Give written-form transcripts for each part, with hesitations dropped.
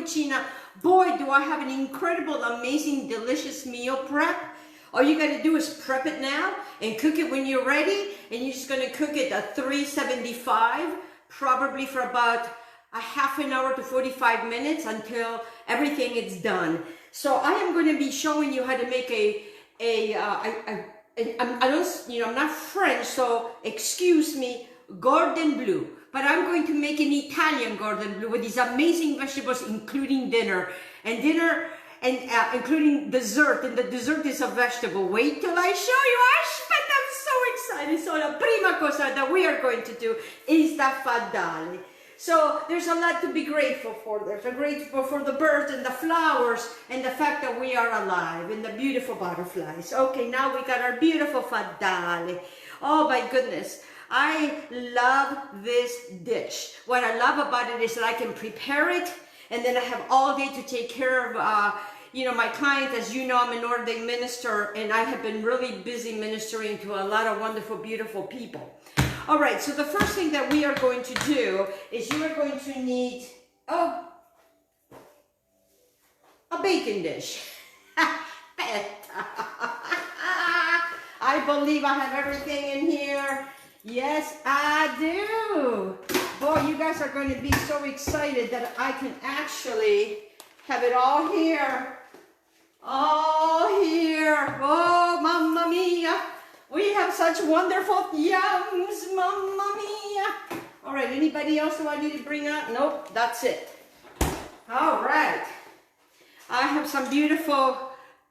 cucina. Boy, do I have an incredible, amazing, delicious meal prep. All you got to do is prep it now and cook it when you're ready. And you're just going to cook it at 375, probably for about a half an hour to 45 minutes until everything is done. So I am going to be showing you how to make I'm not French, so excuse me, Cordon bleu. But I'm going to make an Italian Cordon bleu with these amazing vegetables, including including dessert, and the dessert is a vegetable. Wait till I show you. I'm so excited. So the prima cosa that we are going to do is the faddale. So there's a lot to be grateful for. There's grateful for the birds and the flowers and the fact that we are alive and the beautiful butterflies. Okay, now we got our beautiful faddale. Oh my goodness. I love this dish. What I love about it is that I can prepare it, and then I have all day to take care of my client. As you know, I'm an ordained minister, and I have been really busy ministering to a lot of wonderful, beautiful people. All right, so the first thing that we are going to do is you are going to need a bacon dish. I believe I have everything in here. Yes, I do. Boy, you guys are going to be so excited that I can actually have it all here. All here. Oh, mamma mia. We have such wonderful yums, mamma mia. All right, anybody else who I need to bring up? Nope, that's it. All right. I have some beautiful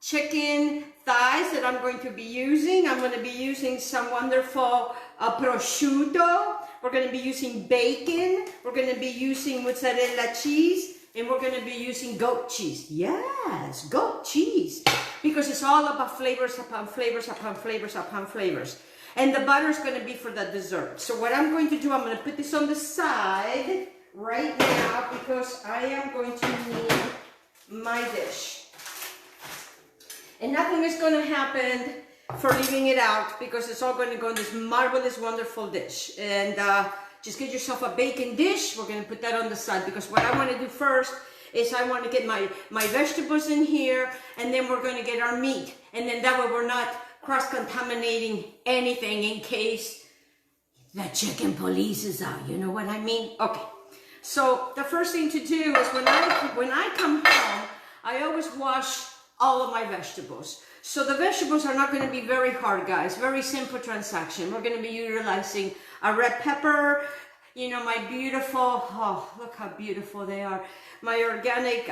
chicken thighs that I'm going to be using. I'm going to be using some wonderful prosciutto. We're going to be using bacon. We're going to be using mozzarella cheese. And we're going to be using goat cheese. Yes, goat cheese. Because it's all about flavors upon flavors upon flavors upon flavors. And the butter is going to be for the dessert. So what I'm going to do, I'm going to put this on the side right now because I am going to need my dish. And nothing is going to happen for leaving it out because it's all going to go in this marvelous, wonderful dish. And just get yourself a bacon dish. We're going to put that on the side because what I want to do first is I want to get my vegetables in here, and then we're going to get our meat. And then that way we're not cross-contaminating anything in case the chicken police is out. You know what I mean? Okay. So the first thing to do is when I come home, I always wash all of my vegetables. So the vegetables are not going to be very hard, guys. Very simple transaction. We're going to be utilizing a red pepper, my beautiful, oh, look how beautiful they are. My organic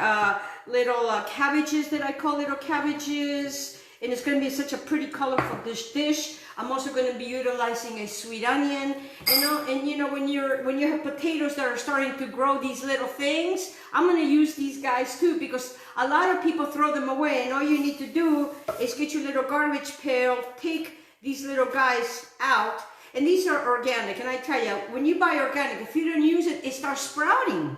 little cabbages that I call little cabbages. And it's going to be such a pretty colorful dish. I'm also going to be utilizing a sweet onion. When you have potatoes that are starting to grow these little things, I'm going to use these guys too because a lot of people throw them away. And all you need to do is get your little garbage pail, take these little guys out. And these are organic. And I tell you, when you buy organic, if you don't use it, it starts sprouting.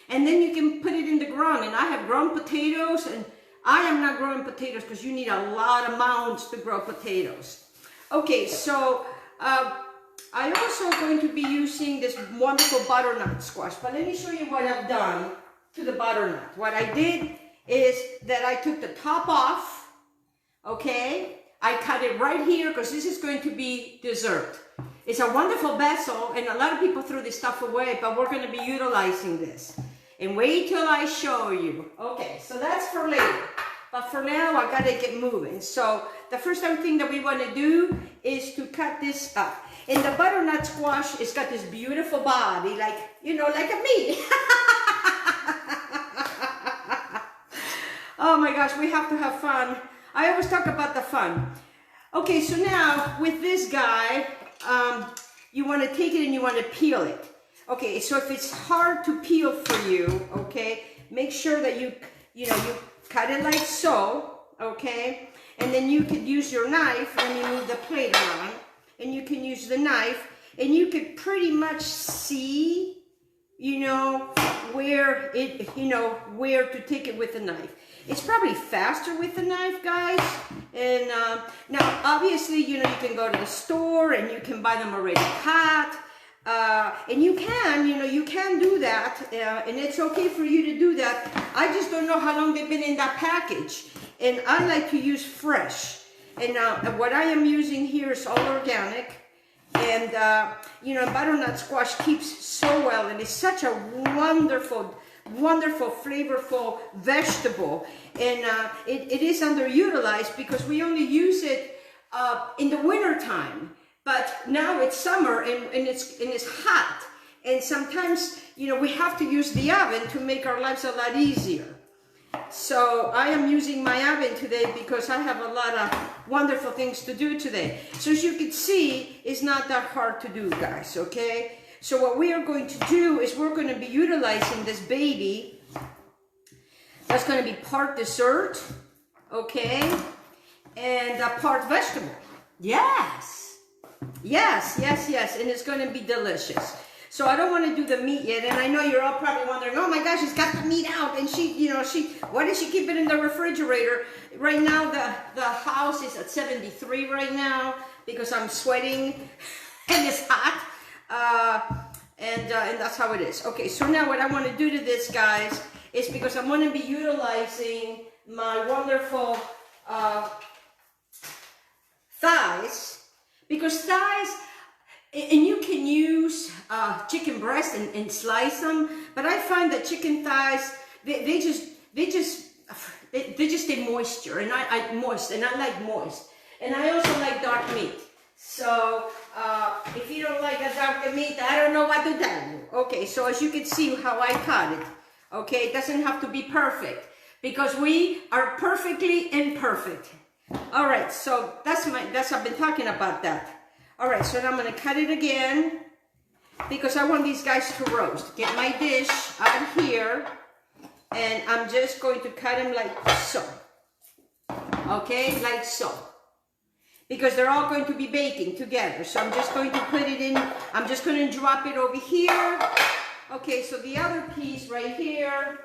And then you can put it in the ground. And I have grown potatoes, and I am not growing potatoes because you need a lot of mounds to grow potatoes. Okay, so I'm also going to be using this wonderful butternut squash. But let me show you what I've done to the butternut. What I did is that I took the top off, okay? I cut it right here because this is going to be dessert. It's a wonderful vessel, and a lot of people throw this stuff away, but we're going to be utilizing this. And wait till I show you. Okay, so that's for later. But for now, I got to get moving. So the first thing that we want to do is to cut this up. And the butternut squash, it's got this beautiful body, like a me. Oh my gosh, we have to have fun. I always talk about the fun. Okay, so now with this guy, you want to take it and you want to peel it. Okay, so if it's hard to peel for you, okay, make sure that you cut it like so, okay? And then you could use your knife when you move the plate around, and you can use the knife, and you could pretty much see, where to take it with the knife. It's probably faster with the knife, guys. And now, obviously, you can go to the store and you can buy them already cut. And you can, you can do that, and it's okay for you to do that. I just don't know how long they've been in that package, and I like to use fresh. And what I am using here is all organic, and butternut squash keeps so well, and it's such a wonderful, flavorful vegetable, and it is underutilized because we only use it in the winter time. But now it's summer and it's hot, and sometimes we have to use the oven to make our lives a lot easier. So I am using my oven today because I have a lot of wonderful things to do today. So as you can see, it's not that hard to do, guys, okay? So what we are going to do is we're going to be utilizing this baby. That's going to be part dessert, okay? And part vegetable. Yes. Yes, and it's going to be delicious. So I don't want to do the meat yet, and I know you're all probably wondering, oh my gosh, she's got the meat out, and why does she keep it in the refrigerator? Right now, the house is at 73 right now, because I'm sweating, and it's hot, and that's how it is. Okay, so now what I want to do to this, guys, is because I'm going to be utilizing my wonderful thighs, because thighs, and you can use chicken breast and slice them, but I find that chicken thighs, they just stay moisture, and I like moist, and I also like dark meat. So if you don't like a dark meat, I don't know what to tell you. Okay, so as you can see how I cut it, okay, it doesn't have to be perfect, because we are perfectly imperfect. All right, so I've been talking about that. All right, so now I'm going to cut it again because I want these guys to roast. Get my dish out here, and I'm just going to cut them like so. Okay, like so. Because they're all going to be baking together. So I'm just going to put it in, I'm just going to drop it over here. Okay, so the other piece right here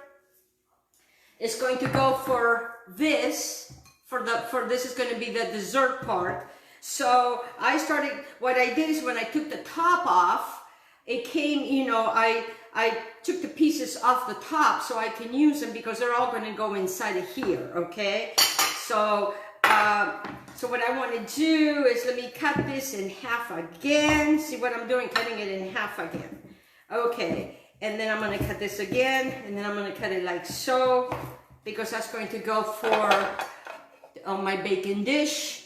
is going to go for this. This is going to be the dessert part. So what I did is when I took the top off, it came, I took the pieces off the top so I can use them because they're all going to go inside of here, okay? So what I want to do is let me cut this in half again. See what I'm doing? Cutting it in half again. Okay, and then I'm going to cut this again, and then I'm going to cut it like so, because that's going to go for on my bacon dish.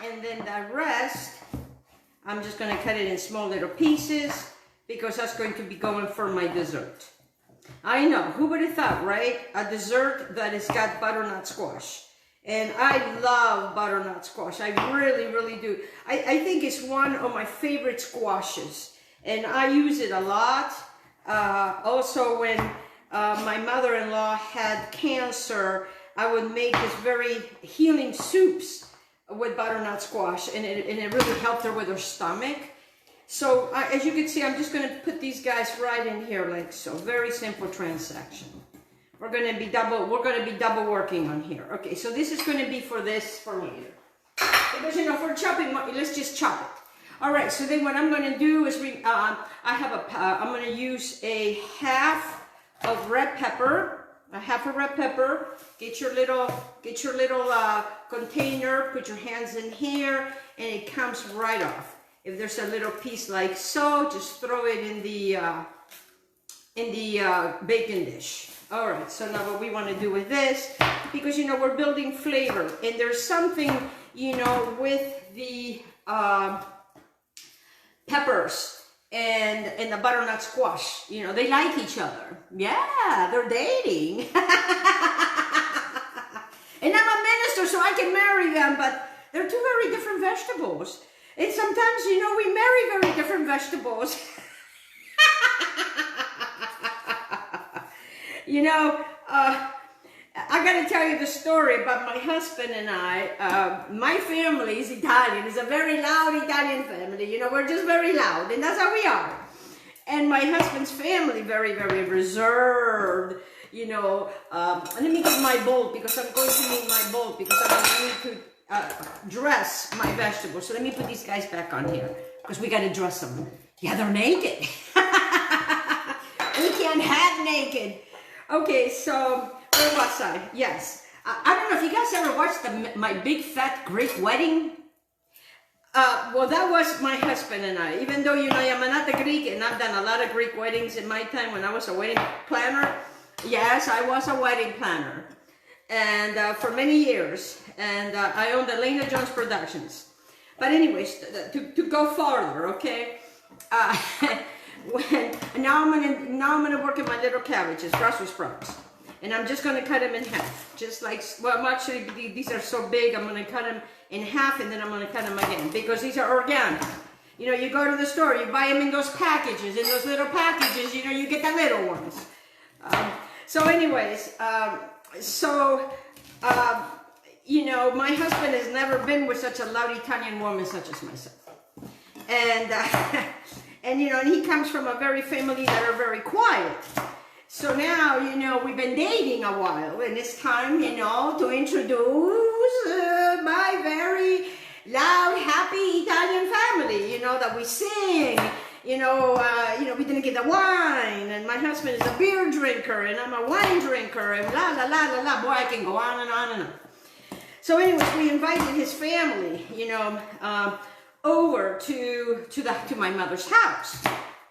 And then the rest, I'm just going to cut it in small little pieces because that's going to be going for my dessert. I know, who would have thought, right? A dessert that has got butternut squash. And I love butternut squash. I really, really do. I think it's one of my favorite squashes. And I use it a lot. Also, when my mother-in-law had cancer, I would make this very healing soups with butternut squash, and it really helped her with her stomach. So as you can see, I'm just going to put these guys right in here like so. Very simple transaction. We're going to be double working on here. Okay, so this is going to be for later. Because if we're chopping, let's just chop it. All right, so then what I'm going to do is I'm going to use a half of red pepper. A half a red pepper. Get your little container. Put your hands in here, and it comes right off. If there's a little piece like so, just throw it in the bacon dish. All right. So now what we want to do with this, because we're building flavor, and there's something with the peppers and the butternut squash, they like each other. Yeah, they're dating. And I'm a minister, so I can marry them, but they're two very different vegetables. And sometimes, we marry very different vegetables. I got to tell you the story about my husband and I. My family is Italian. It's a very loud Italian family. We're just very loud, and that's how we are. And my husband's family, very, very reserved. Let me get my bowl, because I'm going to need my bowl, because I'm going to need to dress my vegetables. So let me put these guys back on here. because we got to dress them. Yeah, they're naked. We can't have naked. Okay, so where was I? Yes. I don't know if you guys ever watched my big fat Greek wedding. Well, that was my husband and I. Even though, you know, I'm not a Greek, and I've done a lot of Greek weddings in my time when I was a wedding planner. Yes, I was a wedding planner, and for many years. And I owned Elena Jones Productions. But anyways, to go farther, okay? Now I'm gonna work in my little cabbages, Brussels sprouts. And I'm just going to cut them in half. Just like, well, actually, these are so big, I'm going to cut them in half, and then I'm going to cut them again. Because these are organic. You know, you go to the store, you buy them in those packages. In those little packages, you know, you get the little ones. So anyways, you know, my husband has never been with such a loud Italian woman such as myself. And, and you know, and he comes from a very family that are very quiet. So now, you know, we've been dating a while, and it's time, you know, to introduce my very loud, happy Italian family, you know, that we sing, you know, we didn't get the wine, and my husband is a beer drinker, and I'm a wine drinker, and la, la, la, la, la. Boy, I can go on and on and on. So anyways, we invited his family, you know, over to my mother's house.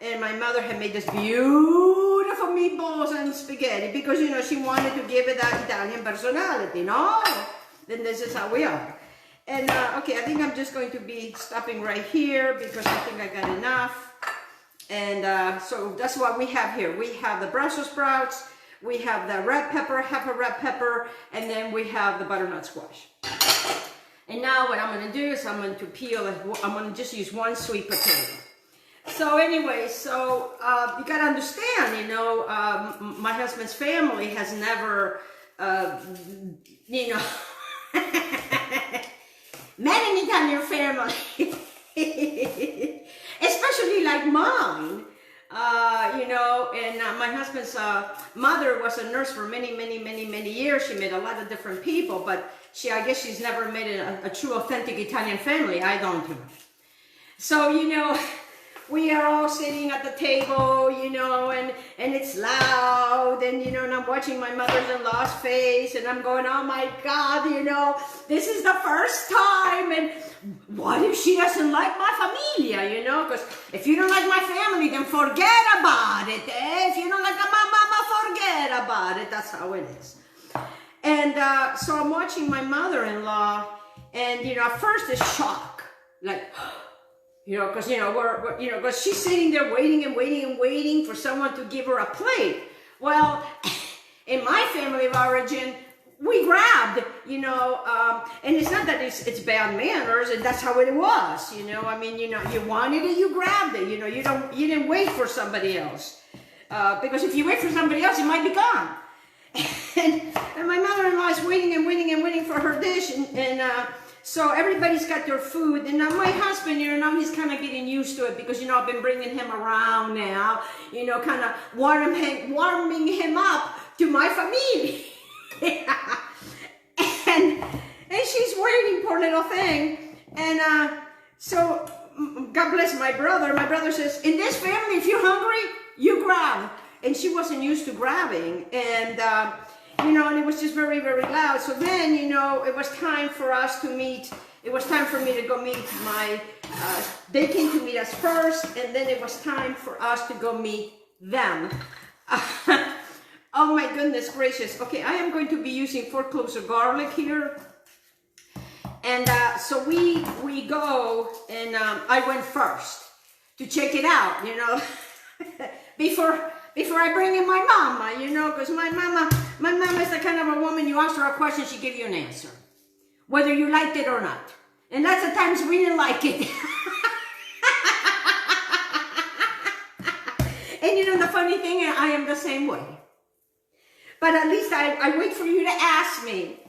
And my mother had made this beautiful meatballs and spaghetti because, you know, she wanted to give it that Italian personality, no? Then this is how we are. And, okay, I think I'm just going to be stopping right here because I think I got enough. And so that's what we have here. We have the Brussels sprouts, we have the red pepper, half a red pepper, and then we have the butternut squash. And now what I'm going to do is I'm going to peel, I'm going to just use one sweet potato. So anyway, so you got to understand, you know, my husband's family has never, you know, met an Italian family, especially like mine, you know, and my husband's mother was a nurse for many years. She met a lot of different people, but I guess she's never met a true, authentic Italian family. I don't know. So, you know, we are all sitting at the table, you know, and it's loud, and, you know, and I'm watching my mother-in-law's face, and I'm going, oh my God, you know, this is the first time, and what if she doesn't like my familia, you know, because if you don't like my family, then forget about it, eh? If you don't like my mama, forget about it. That's how it is. And so I'm watching my mother-in-law, and, you know, at first it's shock, like, you know, because, you know, because she's sitting there waiting for someone to give her a plate. Well, in my family of origin, we grabbed, you know, and it's not that it's bad manners, and that's how it was, you know. I mean, you know, you wanted it, you grabbed it, you know. You didn't wait for somebody else, because if you wait for somebody else, it might be gone. and my mother-in-law is waiting for her dish, and so everybody's got their food, and now my husband, you know, now he's kind of getting used to it because, you know, I've been bringing him around now, you know, kind of warming him up to my family. and she's waiting, poor little thing. And so God bless my brother. My brother says, in this family, if you're hungry, you grab. And she wasn't used to grabbing, and you know, and it was just very loud. So then, you know, it was time for us to meet. It was time for me to go meet my, they came to meet us first, and then it was time for us to go meet them. Oh my goodness gracious. Okay, I am going to be using 4 cloves of garlic here. And so we go, and I went first to check it out, you know, before I bring in my mama, you know, because my mama is the kind of a woman, you ask her a question, she give you an answer, whether you liked it or not. And lots of times we didn't like it. And you know, the funny thing, I am the same way. But at least I wait for you to ask me.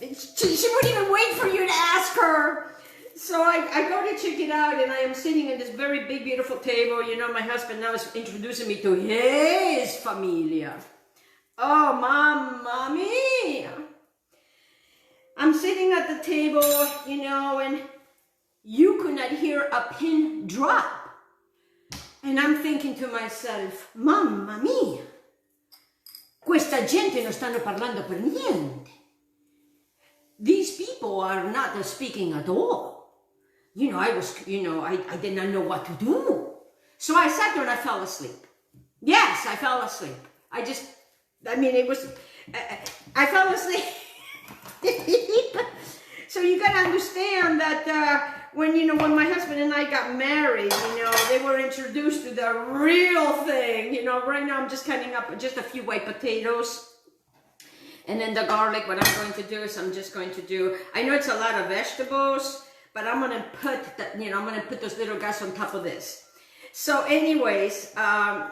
She wouldn't even wait for you to ask her. So I go to check it out, and I am sitting at this very big, beautiful table. You know, my husband now is introducing me to his familia. Oh, mamma mia. I'm sitting at the table, you know, and you could not hear a pin drop. And I'm thinking to myself, mamma mia, questa gente non stanno parlando per niente. These people are not speaking at all. You know, I did not know what to do. So I sat there and I fell asleep. Yes, I fell asleep. I fell asleep. So you gotta understand that when my husband and I got married, they were introduced to the real thing. Right now I'm just cutting up just a few white potatoes. And then the garlic, what I'm going to do is I know it's a lot of vegetables, but I'm gonna put those little guys on top of this. So anyways, I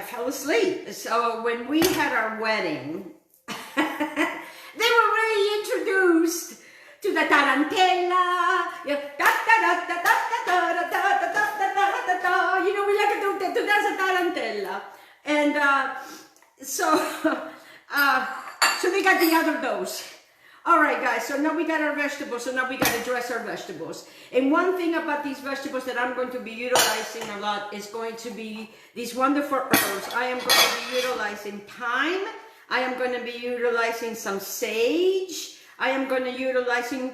fell asleep. So when we had our wedding, they were already introduced to the tarantella. We like to dance a tarantella. And so they got the other dose. All right, guys, so now we got our vegetables, so now we got to dress our vegetables. And one thing about these vegetables that I'm going to be utilizing a lot is going to be these wonderful herbs. I am going to be utilizing thyme. I am going to be utilizing some sage. I am going to be utilizing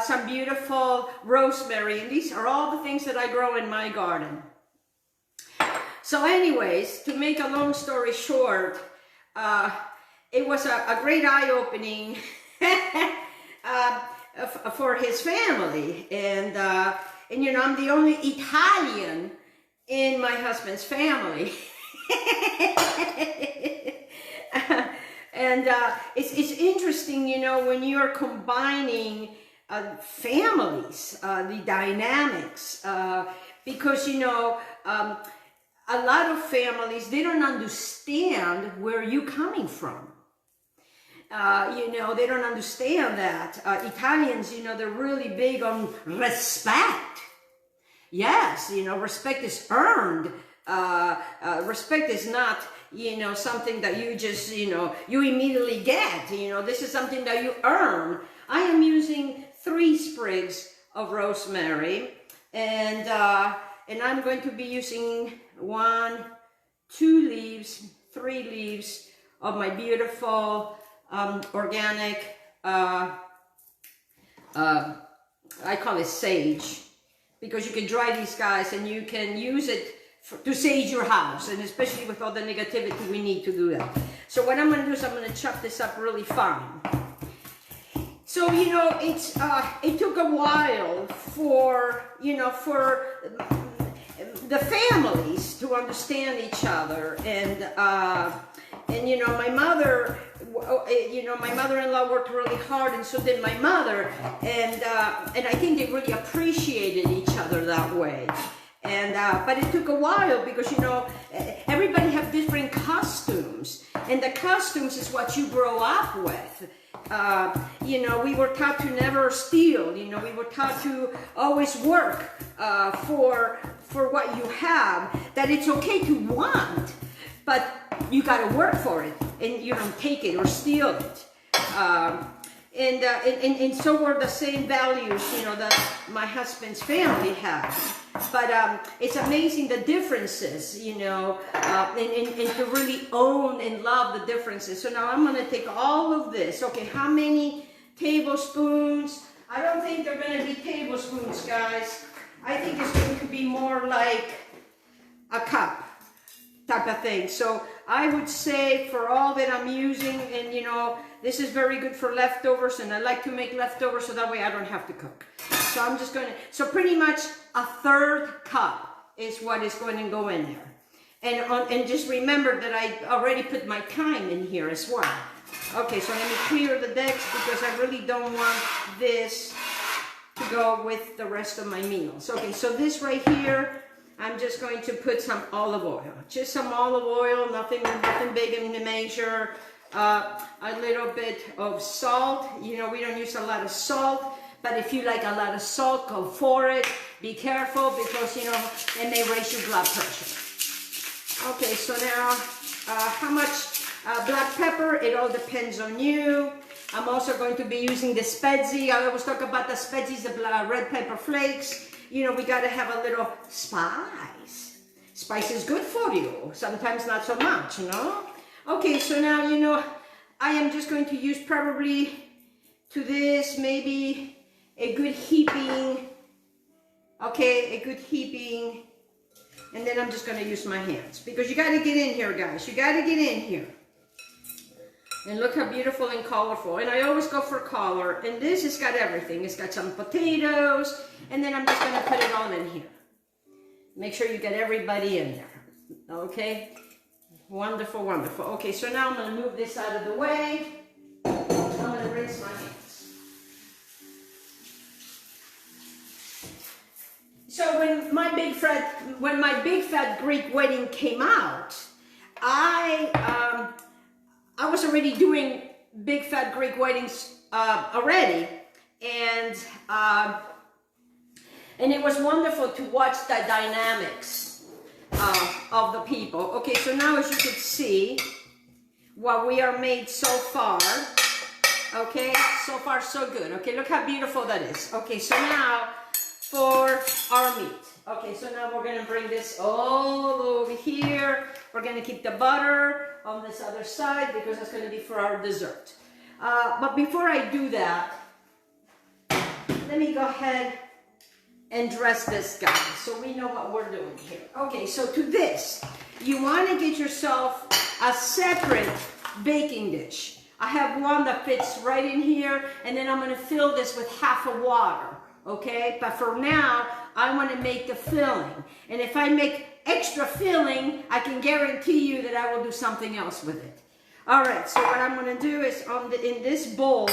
some beautiful rosemary. And these are all the things that I grow in my garden. So anyways, to make a long story short, it was a great eye-opening for his family. And I'm the only Italian in my husband's family. And it's interesting, when you're combining families, the dynamics, because, a lot of families, they don't understand where you're coming from. They don't understand that. Italians, they're really big on respect. Yes, respect is earned. Respect is not, something that you just, you immediately get. This is something that you earn. I am using 3 sprigs of rosemary, and I'm going to be using 1, 2 leaves, 3 leaves of my beautiful organic, I call it sage, because you can dry these guys and you can use it to sage your house, and especially with all the negativity, we need to do that. So what I'm going to do is I'm going to chop this up really fine. So, it took a while for the families to understand each other, and my mother, my mother-in-law worked really hard, and so did my mother, and I think they really appreciated each other that way. And but it took a while because everybody have different costumes, and the costumes is what you grow up with. We were taught to never steal. We were taught to always work for what you have. That it's okay to want, but you got to work for it, and you don't take it or steal it. And so were the same values, that my husband's family has. But it's amazing the differences, and to really own and love the differences. So now I'm going to take all of this. Okay, how many tablespoons? I don't think they're going to be tablespoons, guys. I think it's going to be more like a cup type of thing. So I would say for all that I'm using, and this is very good for leftovers, and I like to make leftovers so that way I don't have to cook. So I'm just going to, so pretty much a 1/3 cup is what is going to go in there. And just remember that I already put my thyme in here as well. Okay, so let me clear the decks because I really don't want this to go with the rest of my meals. Okay, so this right here, I'm just going to put some olive oil. Just some olive oil, nothing big in the measure. A little bit of salt. We don't use a lot of salt, but if you like a lot of salt, go for it. Be careful because, it may raise your blood pressure. Okay, so now how much black pepper, it all depends on you. I'm also going to be using the spezzi. I always talk about the spezzis, the red pepper flakes. You know, we got to have a little spice. Spice is good for you. Sometimes not so much, you know. Okay, so now, you know, I am just going to use probably to this maybe a good heaping. Okay, a good heaping. And then I'm just going to use my hands. Because you got to get in here, guys. You got to get in here. And look how beautiful and colorful. And I always go for color. And this has got everything. It's got some potatoes. And then I'm just going to put it all in here. Make sure you get everybody in there. Okay? Wonderful, wonderful. Okay, so now I'm going to move this out of the way. I'm going to rinse my hands. So when my big fat Greek wedding came out, I was already doing big fat Greek weddings already, and it was wonderful to watch the dynamics of the people. Okay, so now as you can see, what we are made so far. Okay, so far so good. Okay, look how beautiful that is. Okay, so now for our meat. Okay, so now we're going to bring this all over here. We're going to keep the butter on this other side because that's going to be for our dessert. But before I do that, let me go ahead and dress this guy so we know what we're doing here. Okay, so to this, you want to get yourself a separate baking dish. I have one that fits right in here, and then I'm going to fill this with half of water. Okay, but for now, I want to make the filling. And if I make extra filling, I can guarantee you that I will do something else with it. All right, so what I'm going to do is in this bowl,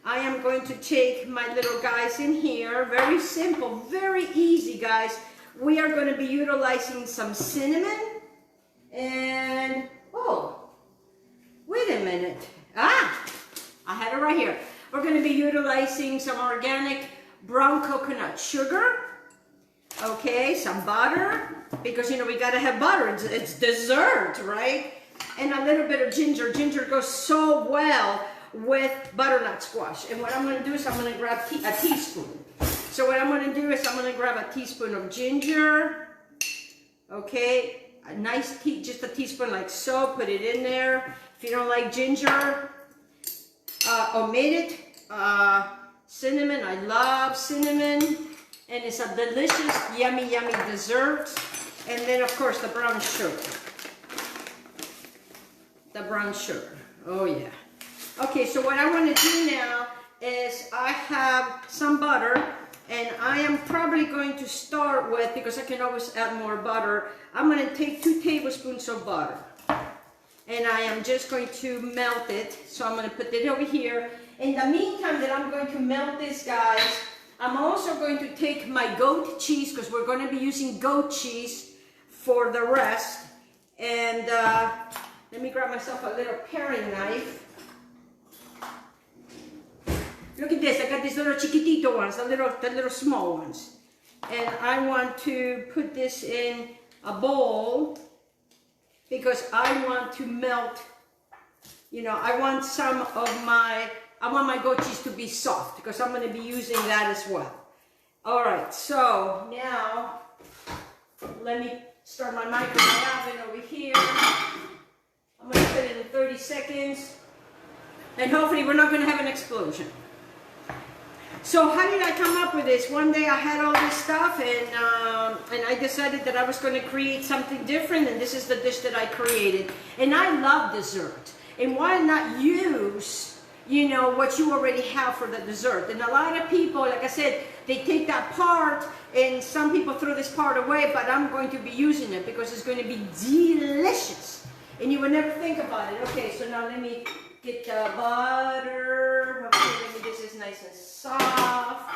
I am going to take my little guys in here. Very simple, very easy, guys. We are going to be utilizing some cinnamon and, oh, wait a minute. Ah, I had it right here. We're going to be utilizing some organic brown coconut sugar, okay, some butter, because, you know, we got to have butter. It's dessert, right? And a little bit of ginger. Ginger goes so well with butternut squash. And what I'm going to do is I'm going to grab a teaspoon. So what I'm going to do is I'm going to grab a teaspoon of ginger, okay, a nice just a teaspoon like so. Put it in there. If you don't like ginger, omit it. Cinnamon, I love cinnamon, and it's a delicious, yummy, yummy dessert. And then, of course, the brown sugar. The brown sugar, oh yeah. Okay, so what I want to do now is I have some butter, and I am probably going to start with, because I can always add more butter, I'm going to take 2 tablespoons of butter. And I am just going to melt it. So I'm going to put it over here. In the meantime that I'm going to melt this, guys, I'm also going to take my goat cheese, because we're going to be using goat cheese for the rest. And let me grab myself a little paring knife. Look at this. I got these little chiquitito ones, the little small ones. And I want to put this in a bowl, because I want to melt, you know, I want my goat cheese to be soft, because I'm going to be using that as well. All right, so now let me start my microwave oven over here. I'm going to put it in 30 seconds, and hopefully we're not going to have an explosion. So how did I come up with this? One day I had all this stuff, and I decided that I was going to create something different, and this is the dish that I created. And I love dessert. And why not use, you know, what you already have for the dessert? And a lot of people, like I said, they take that part, and some people throw this part away, but I'm going to be using it because it's going to be delicious. And you would never think about it. Okay, so now let me get the butter. Okay, let me get this nice and soft.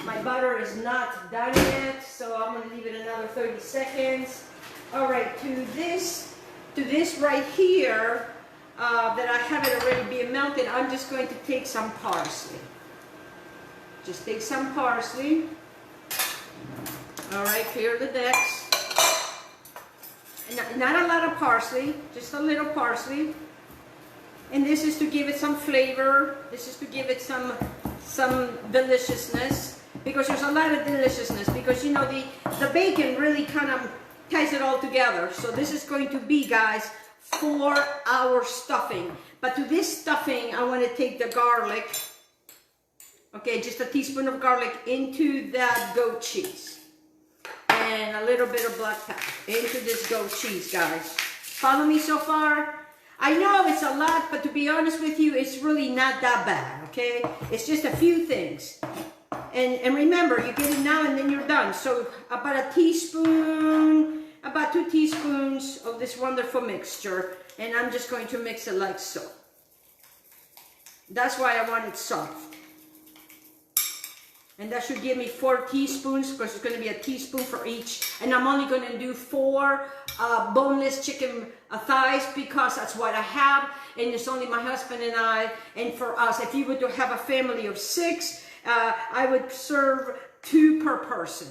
My butter is not done yet, so I'm going to leave it another 30 seconds. All right, to this right here, that I have it already being melted, I'm just going to take some parsley. Just take some parsley. All right, clear the decks. Not a lot of parsley, just a little parsley. And this is to give it some flavor. This is to give it some deliciousness, because there's a lot of deliciousness, because you know the bacon really kind of ties it all together. So this is going to be, guys, for our stuffing. But to this stuffing, I want to take the garlic, okay, just a teaspoon of garlic into that goat cheese, and a little bit of black pepper into this goat cheese, guys. Follow me so far? I know it's a lot, but to be honest with you, it's really not that bad, okay? It's just a few things. And remember, you get it now and then you're done. So about a teaspoon, about 2 teaspoons of this wonderful mixture. And I'm just going to mix it like so. That's why I want it soft. And that should give me 4 teaspoons, because it's going to be a teaspoon for each. And I'm only going to do 4 boneless chicken thighs, because that's what I have. And it's only my husband and I. And for us, if you were to have a family of 6, I would serve 2 per person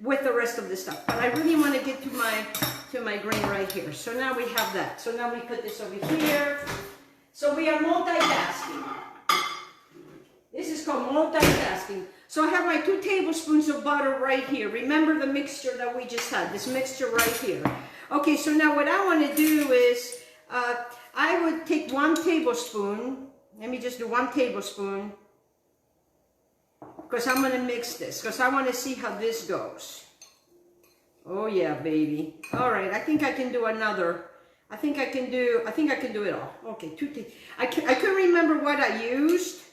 with the rest of the stuff. But I really want to get to my grain right here. So now we have that. So now we put this over here. So we are multitasking. This is called multitasking. So I have my 2 tablespoons of butter right here. Remember the mixture that we just had, this mixture right here. Okay, so now what I want to do is, I would take 1 tablespoon. Let me just do 1 tablespoon. Because I'm going to mix this, because I want to see how this goes. Oh yeah, baby. All right, I think I can do another. I think I can do it all. Okay, 2 I couldn't remember what I used.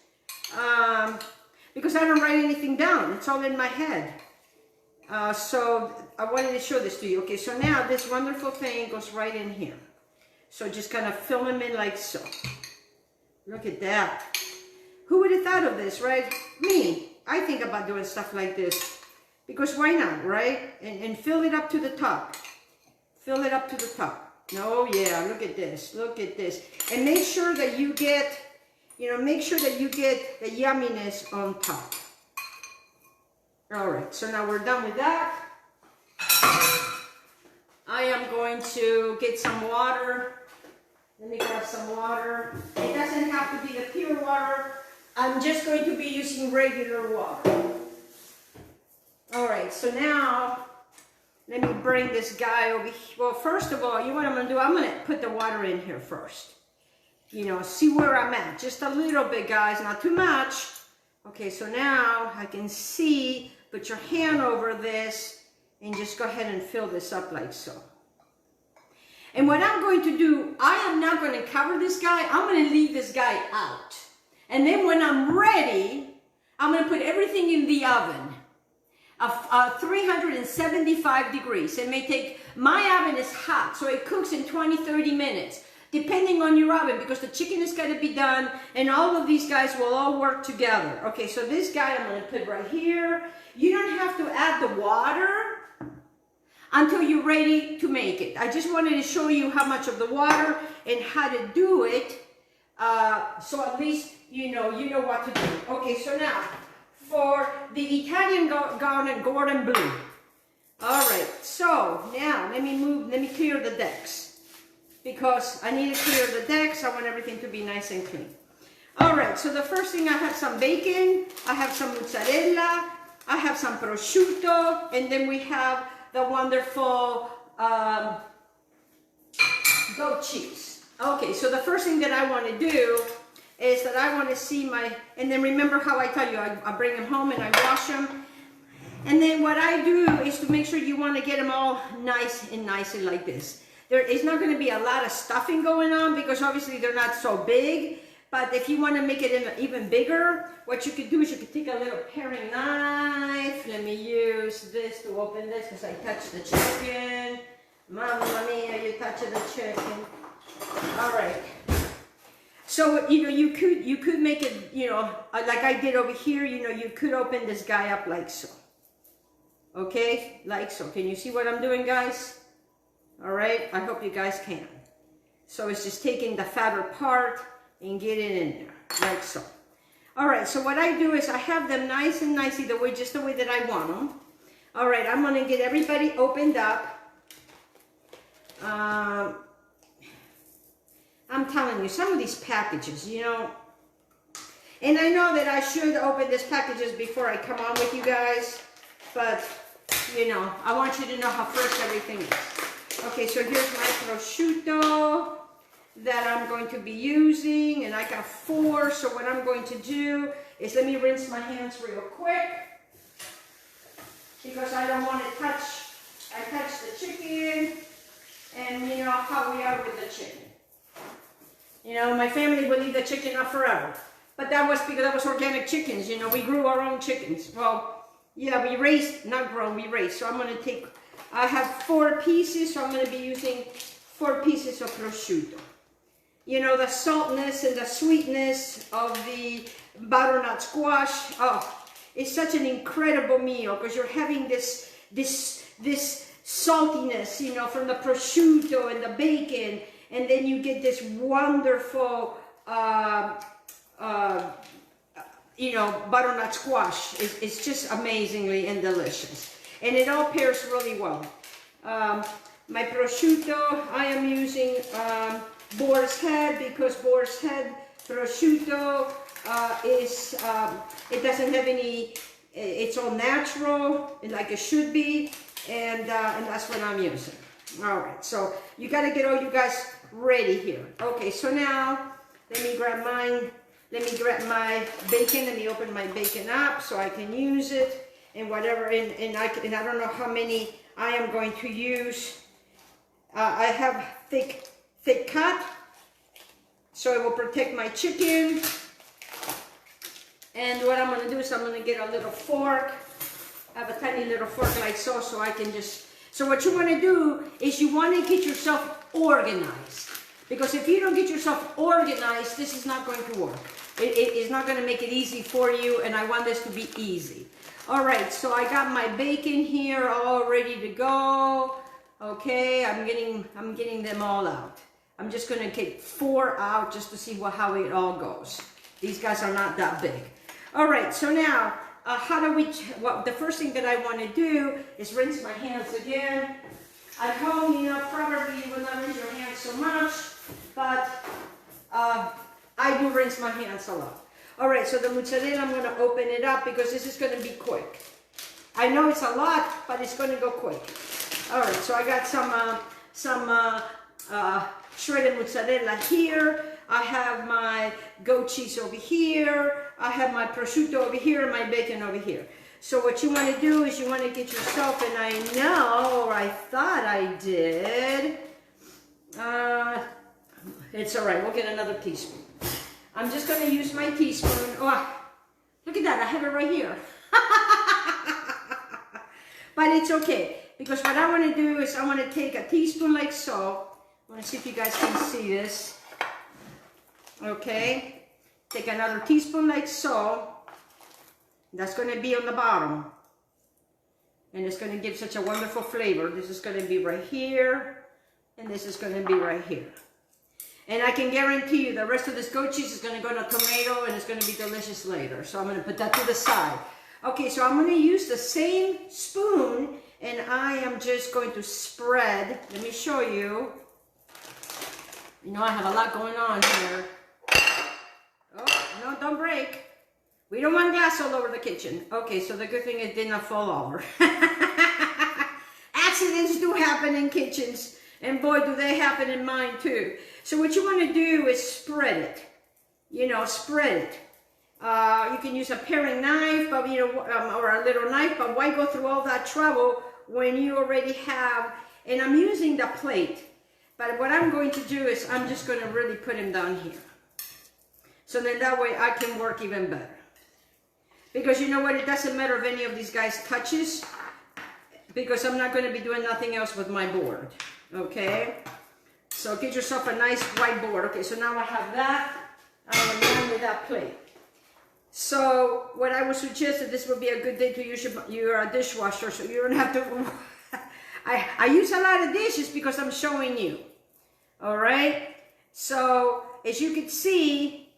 Because I don't write anything down. It's all in my head. So I wanted to show this to you. Okay, so now this wonderful thing goes right in here. So just kind of fill them in like so. Look at that. Who would have thought of this, right? Me. I think about doing stuff like this. Because why not, right? And fill it up to the top. Fill it up to the top. Oh yeah, look at this. Look at this. And make sure that you get, make sure that you get the yumminess on top. All right, so now we're done with that. I am going to get some water. Let me grab some water. It doesn't have to be the pure water. I'm just going to be using regular water. All right, so now let me bring this guy over here. Well, first of all, you know what I'm going to do? I'm going to put the water in here first. See where I'm at. Just a little bit, guys, not too much. Okay, so now I can see, put your hand over this and just go ahead and fill this up like so. And what I'm going to do, I am not going to cover this guy. I'm going to leave this guy out. And then when I'm ready, I'm going to put everything in the oven. 375 degrees. It may take, my oven is hot, so it cooks in 20-30 minutes. Depending on your oven, because the chicken is going to be done, and all of these guys will all work together. Okay, so this guy I'm going to put right here. You don't have to add the water until you're ready to make it. I just wanted to show you how much of the water and how to do it, so at least you know what to do. Okay, so now for the Italian Gordon Bleu. All right, so now let me clear the decks. Because I need to clear the decks. I want everything to be nice and clean. All right, so the first thing, I have some bacon, I have some mozzarella, I have some prosciutto, and then we have the wonderful goat cheese. Okay, so the first thing that I want to do is that I want to see and then remember how I tell you, I bring them home and I wash them. And then what I do is to make sure you want to get them all nice and nicely like this. There is not going to be a lot of stuffing going on because obviously they're not so big. But if you want to make it even bigger, what you could do is you could take a little paring knife. Let me use this to open this because I touched the chicken. Mamma mia, you touched the chicken. All right. So, you could make it, like I did over here, you could open this guy up like so. Okay? Like so. Can you see what I'm doing, guys? All right, I hope you guys can. So it's just taking the fatter part and get it in there, like so. All right, so what I do is I have them nice and nicey, just the way that I want them. All right, I'm gonna get everybody opened up. I'm telling you, some of these packages, you know, and I know that I should open these packages before I come on with you guys, but, you know, I want you to know how fresh everything is. Okay, so here's my prosciutto that I'm going to be using, and I got 4, so what I'm going to do is let me rinse my hands real quick, because I don't want to touch the chicken, and you know how we are with the chicken. You know, my family would leave the chicken up forever. But that was because that was organic chickens, you know, we grew our own chickens. Well, yeah, we raised, not grown, we raised. So I'm going to take, I have 4 pieces, so I'm going to be using 4 pieces of prosciutto. You know, the saltness and the sweetness of the butternut squash, oh, it's such an incredible meal because you're having this saltiness, you know, from the prosciutto and the bacon, and then you get this wonderful, you know, butternut squash. It's just amazingly and delicious. And it all pairs really well. My prosciutto, I am using boar's head because boar's head prosciutto it doesn't have any, it's all natural, like it should be, and that's what I'm using. All right, so you got to get all you guys ready here. Okay, so now let me grab my bacon. Let me open my bacon up so I can use it and whatever. And I don't know how many I am going to use. I have thick cut, so it will protect my chicken. And what I'm going to do is I'm going to get a little fork. I have a tiny little fork like so I can just... So what you want to do is you want to get yourself organized. Because if you don't get yourself organized, this is not going to work. It is not going to make it easy for you, and I want this to be easy. All right, so I got my bacon here all ready to go. Okay, I'm getting them all out. I'm just going to take 4 out just to see how it all goes. These guys are not that big. All right, so now, the first thing that I want to do is rinse my hands again. At home, you know, probably you will not rinse your hands so much, but I do rinse my hands a lot. All right, so the mozzarella, I'm going to open it up because this is going to be quick. I know it's a lot, but it's going to go quick. All right, so I got some shredded mozzarella here. I have my goat cheese over here. I have my prosciutto over here and my bacon over here. So what you want to do is you want to get yourself, and I know, or I thought I did. It's all right. We'll get another teaspoon. I'm just going to use my teaspoon. Oh, look at that. I have it right here. But it's okay. Because what I want to do is I want to take a teaspoon like so. I want to see if you guys can see this. Okay. Take another teaspoon like so. That's going to be on the bottom. And it's going to give such a wonderful flavor. This is going to be right here. And this is going to be right here. And I can guarantee you the rest of this goat cheese is going to go in a tomato and it's going to be delicious later. So I'm going to put that to the side. Okay, so I'm going to use the same spoon and I am just going to spread. Let me show you. You know, I have a lot going on here. Oh, no, don't break. We don't want glass all over the kitchen. Okay, so the good thing it did not fall over. Accidents do happen in kitchens, and boy, do they happen in mine too. So what you want to do is spread it. You know, spread it. You can use a paring knife, but you know, or a little knife. But why go through all that trouble when you already have? And I'm using the plate. But what I'm going to do is I'm just going to really put him down here. So then that way I can work even better. Because you know what, it doesn't matter if any of these guys touches, because I'm not going to be doing nothing else with my board. Okay? So get yourself a nice white board. Okay, so now I have that. I am done with that plate. So what I would suggest that this would be a good day to use your dishwasher, so you don't have to... I use a lot of dishes because I'm showing you. All right? So as you can see,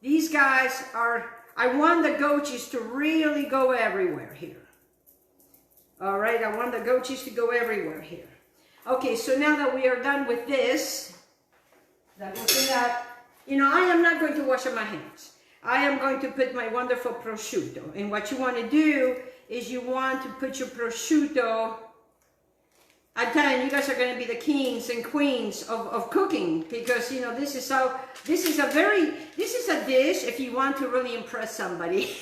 these guys are... I want the goat cheese to really go everywhere here. All right, I want the goat cheese to go everywhere here. Okay, so now that we are done with this, That goes in that. You know, I am not going to wash up my hands. I am going to put my wonderful prosciutto. And what you want to do is you want to put your prosciutto. I tell you, you guys are going to be the kings and queens of cooking, because, you know, this is a dish if you want to really impress somebody.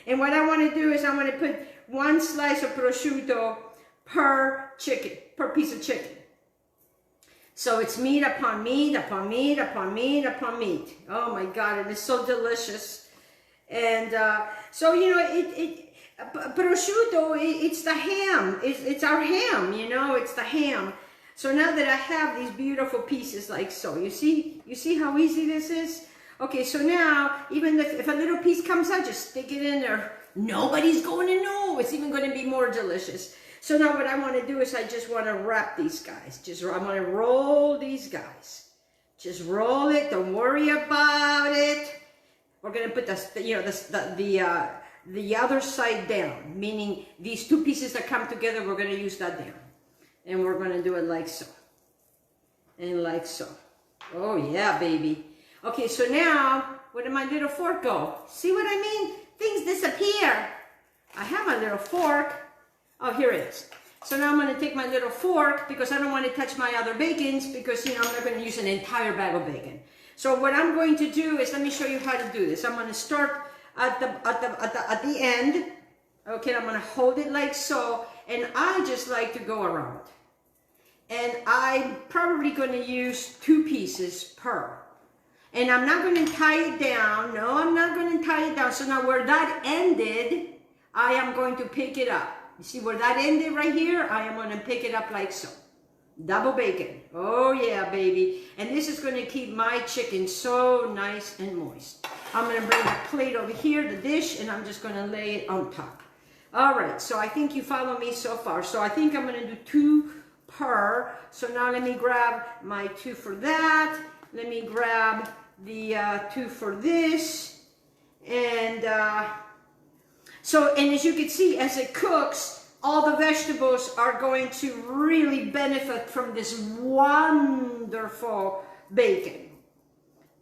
And what I want to do is I want to put 1 slice of prosciutto per piece of chicken. So it's meat upon meat upon meat upon meat upon meat. Oh my God, it is so delicious. And so, you know, prosciutto, it's the ham. It's our ham, you know, it's the ham. So now that I have these beautiful pieces like so, you see how easy this is? Okay, so now, even if a little piece comes out, just stick it in there. Nobody's going to know. It's even going to be more delicious. So now what I want to do is I just want to wrap these guys. I want to roll these guys. Just roll it. Don't worry about it. We're going to put the other side down, meaning these 2 pieces that come together, we're going to use that down. And we're going to do it like so. And like so. Oh yeah, baby. Okay, so now, where did my little fork go? See what I mean? Things disappear. I have my little fork. Oh, here it is. So now I'm going to take my little fork, because I don't want to touch my other bacons, because, you know, I'm not going to use an entire bag of bacon. So what I'm going to do is, let me show you how to do this. I'm going to start at the end. Okay, I'm going to hold it like so, and I just like to go around. And I'm probably going to use 2 pieces per. And I'm not going to tie it down. No, I'm not going to tie it down. So now where that ended, I am going to pick it up. You see where that ended right here? I am going to pick it up like so. Double bacon. Oh yeah, baby. And this is going to keep my chicken so nice and moist. I'm going to bring the plate over here, the dish, and I'm just going to lay it on top. All right, so I think you follow me so far. So I think I'm going to do 2 per. So now let me grab my 2 for that. Let me grab the 2 for this. And and as you can see, as it cooks, all the vegetables are going to really benefit from this wonderful bacon.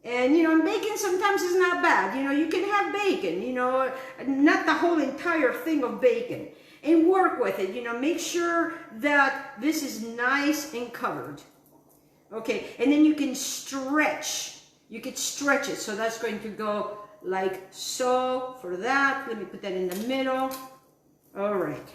And, you know, bacon sometimes is not bad. You know, you can have bacon, you know, not the whole entire thing of bacon. And work with it, you know, make sure that this is nice and covered. Okay, and then you can stretch. You can stretch it. So that's going to go like so for that. Let me put that in the middle. All right.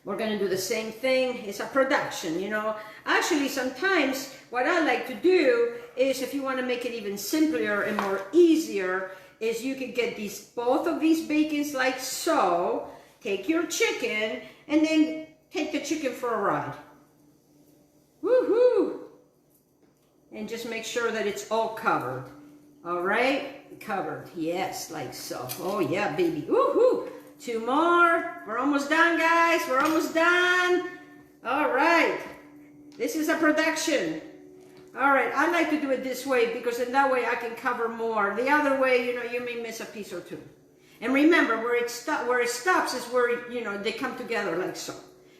We're going to do the same thing. It's a production, you know. Actually, sometimes what I like to do is, if you want to make it even simpler and more easier, is you can get both of these bacons like so. Take your chicken and then take the chicken for a ride. Woohoo! And just make sure that it's all covered. All right? Covered. Yes, like so. Oh yeah, baby. Woohoo! 2 more. We're almost done, guys. We're almost done. All right. This is a production. All right. I like to do it this way, because in that way I can cover more. The other way, you know, you may miss a piece or 2. And remember, where it stops is where, you know, they come together like so.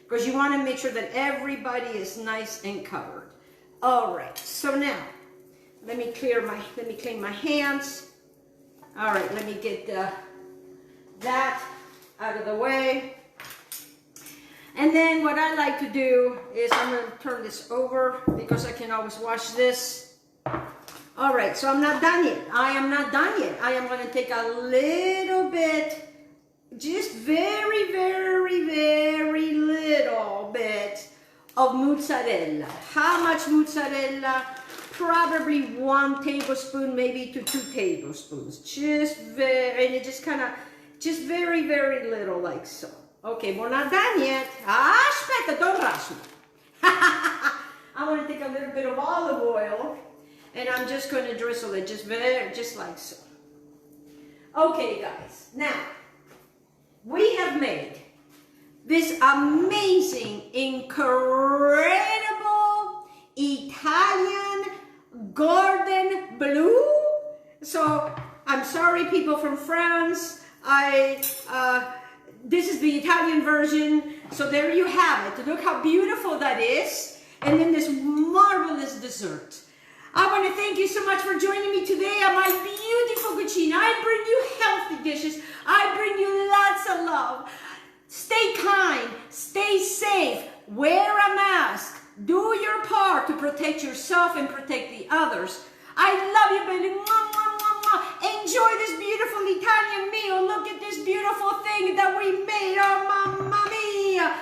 Because you want to make sure that everybody is nice and covered. All right. So now, let me clean my hands. All right. Let me get that out of the way. And then what I like to do is, I'm going to turn this over, because I can always wash this. All right, so I'm not done yet. I am not done yet. I am going to take a little bit, just very, very, very little bit of mozzarella. How much mozzarella? Probably 1 tablespoon, maybe to 2 tablespoons. Just very, very little, like so. Okay, we're not done yet. Aspetta, don't rush me. I want to take a little bit of olive oil, and I'm just going to drizzle it just like so. Okay, guys. Now, we have made this amazing, incredible Italian Cordon bleu. So, I'm sorry, people from France. this is the Italian version. So there you have it. Look how beautiful that is. And then this marvelous dessert. I want to thank you so much for joining me today on my beautiful cucina. I bring you healthy dishes. I bring you lots of love. Stay kind. Stay safe. Wear a mask. Do your part to protect yourself and protect the others. I love you, baby. Mwah, mwah, mwah, mwah. Enjoy this beautiful Italian meal. Look at this beautiful thing that we made. Oh, mamma mia.